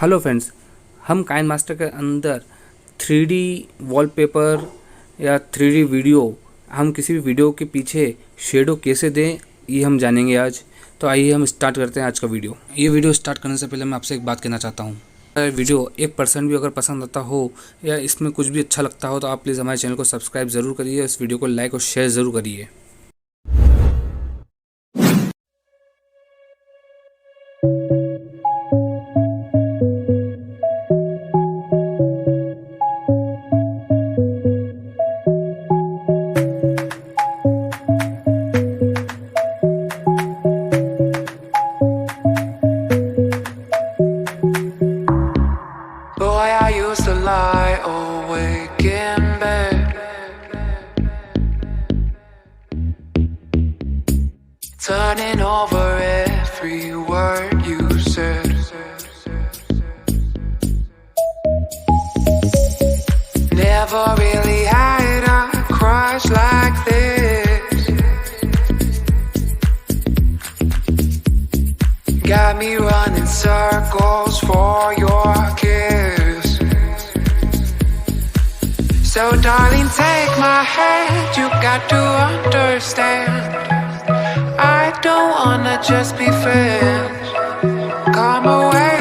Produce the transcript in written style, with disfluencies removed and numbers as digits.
Hello friends, हम KineMaster के अंदर 3D वॉलपेपर या 3D वीडियो, हम किसी भी वीडियो के पीछे शेडो कैसे दें ये हम जानेंगे आज। तो आइए हम स्टार्ट करते हैं आज का वीडियो। ये वीडियो स्टार्ट करने से पहले मैं आपसे एक बात कहना चाहता हूँ। अगर वीडियो 1% भी अगर पसंद आता हो या इसमें कुछ भी अच्छा लगता हो तो आप प्लीज़ हमारे चैनल को सब्सक्राइब ज़रूर करिए, इस वीडियो को लाइक और शेयर ज़रूर करिए। Boy, I used to lie awake in bed, turning over every word you said. Never really had a crush like this. Got me running circles for your kiss. So darling, take my hand, you got to understand, I don't wanna just be friends. Come away